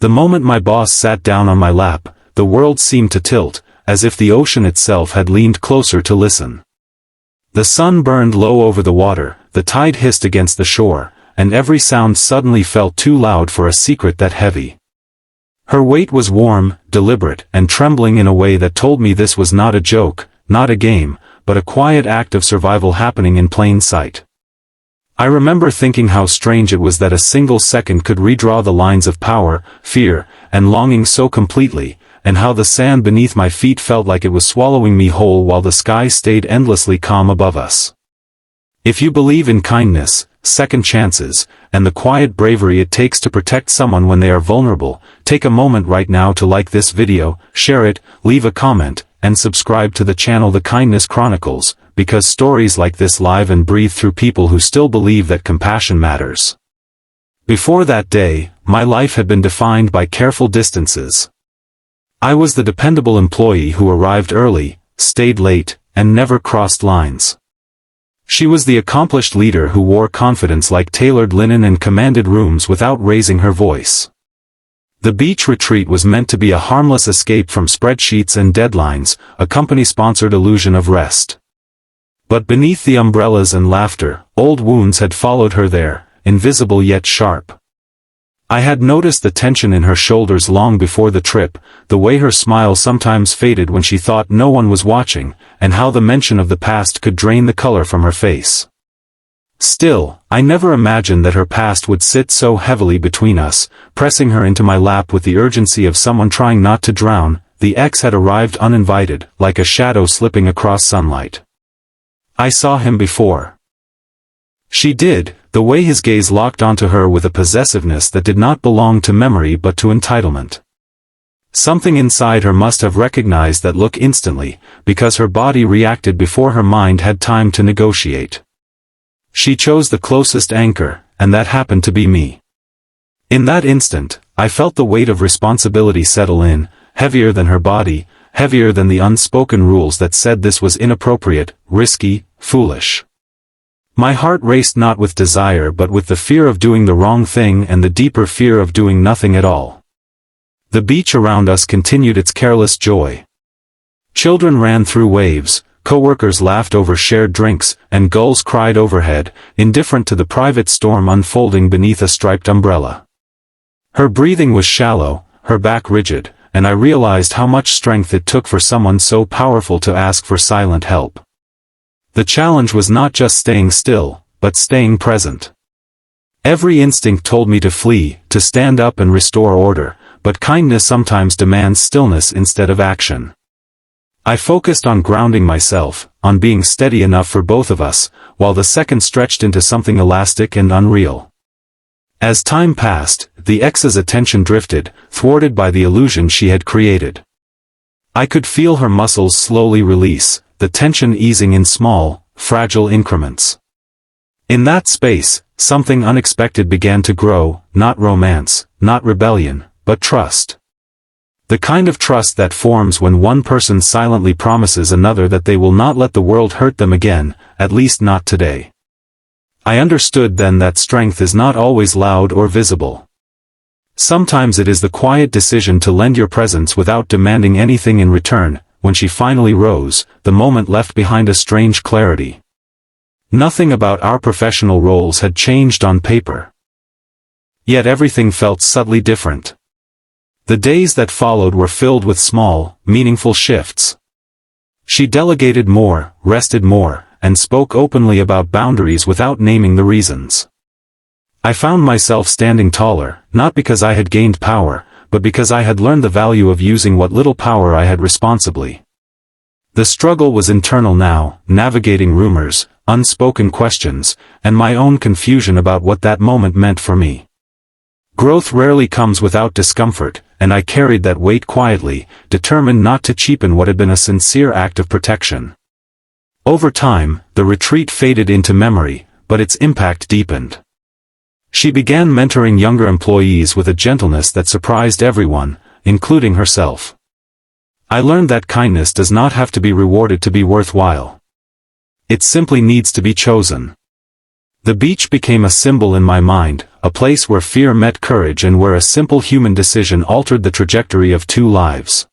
The moment my boss sat down on my lap, the world seemed to tilt, as if the ocean itself had leaned closer to listen. The sun burned low over the water, the tide hissed against the shore, and every sound suddenly felt too loud for a secret that heavy. Her weight was warm, deliberate, and trembling in a way that told me this was not a joke, not a game, but a quiet act of survival happening in plain sight. I remember thinking how strange it was that a single second could redraw the lines of power, fear, and longing so completely, and how the sand beneath my feet felt like it was swallowing me whole while the sky stayed endlessly calm above us. If you believe in kindness, second chances, and the quiet bravery it takes to protect someone when they are vulnerable, take a moment right now to like this video, share it, leave a comment, and subscribe to the channel The Kindness Chronicles, because stories like this live and breathe through people who still believe that compassion matters. Before that day, my life had been defined by careful distances. I was the dependable employee who arrived early, stayed late, and never crossed lines. She was the accomplished leader who wore confidence like tailored linen and commanded rooms without raising her voice. The beach retreat was meant to be a harmless escape from spreadsheets and deadlines, a company-sponsored illusion of rest. But beneath the umbrellas and laughter, old wounds had followed her there, invisible yet sharp. I had noticed the tension in her shoulders long before the trip, the way her smile sometimes faded when she thought no one was watching, and how the mention of the past could drain the color from her face. Still, I never imagined that her past would sit so heavily between us, pressing her into my lap with the urgency of someone trying not to drown. The ex had arrived uninvited, like a shadow slipping across sunlight. I saw him before. She did, the way his gaze locked onto her with a possessiveness that did not belong to memory but to entitlement. Something inside her must have recognized that look instantly, because her body reacted before her mind had time to negotiate. She chose the closest anchor, and that happened to be me. In that instant, I felt the weight of responsibility settle in, heavier than her body, heavier than the unspoken rules that said this was inappropriate, risky, foolish. My heart raced not with desire but with the fear of doing the wrong thing and the deeper fear of doing nothing at all. The beach around us continued its careless joy. Children ran through waves, coworkers laughed over shared drinks, and gulls cried overhead, indifferent to the private storm unfolding beneath a striped umbrella. Her breathing was shallow, her back rigid, and I realized how much strength it took for someone so powerful to ask for silent help. The challenge was not just staying still, but staying present. Every instinct told me to flee, to stand up and restore order, but kindness sometimes demands stillness instead of action. I focused on grounding myself, on being steady enough for both of us, while the second stretched into something elastic and unreal. As time passed, the ex's attention drifted, thwarted by the illusion she had created. I could feel her muscles slowly release, the tension easing in small, fragile increments. In that space, something unexpected began to grow, not romance, not rebellion, but trust. The kind of trust that forms when one person silently promises another that they will not let the world hurt them again, at least not today. I understood then that strength is not always loud or visible. Sometimes it is the quiet decision to lend your presence without demanding anything in return. When she finally rose, the moment left behind a strange clarity. Nothing about our professional roles had changed on paper. Yet everything felt subtly different. The days that followed were filled with small, meaningful shifts. She delegated more, rested more, and spoke openly about boundaries without naming the reasons. I found myself standing taller, not because I had gained power, but because I had learned the value of using what little power I had responsibly. The struggle was internal now, navigating rumors, unspoken questions, and my own confusion about what that moment meant for me. Growth rarely comes without discomfort, and I carried that weight quietly, determined not to cheapen what had been a sincere act of protection. Over time, the retreat faded into memory, but its impact deepened. She began mentoring younger employees with a gentleness that surprised everyone, including herself. I learned that kindness does not have to be rewarded to be worthwhile. It simply needs to be chosen. The beach became a symbol in my mind, a place where fear met courage and where a simple human decision altered the trajectory of 2 lives.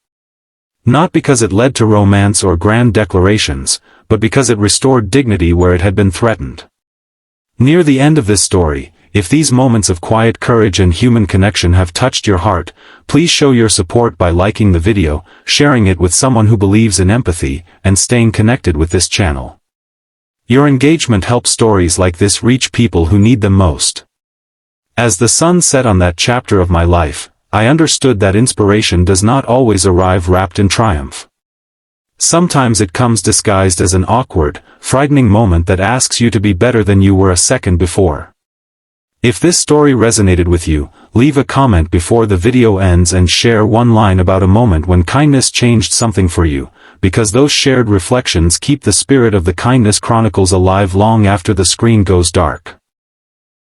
Not because it led to romance or grand declarations, but because it restored dignity where it had been threatened. Near the end of this story, if these moments of quiet courage and human connection have touched your heart, please show your support by liking the video, sharing it with someone who believes in empathy, and staying connected with this channel. Your engagement helps stories like this reach people who need them most. As the sun set on that chapter of my life, I understood that inspiration does not always arrive wrapped in triumph. Sometimes it comes disguised as an awkward, frightening moment that asks you to be better than you were a second before. If this story resonated with you, leave a comment before the video ends and share one line about a moment when kindness changed something for you, because those shared reflections keep the spirit of the Kindness Chronicles alive long after the screen goes dark.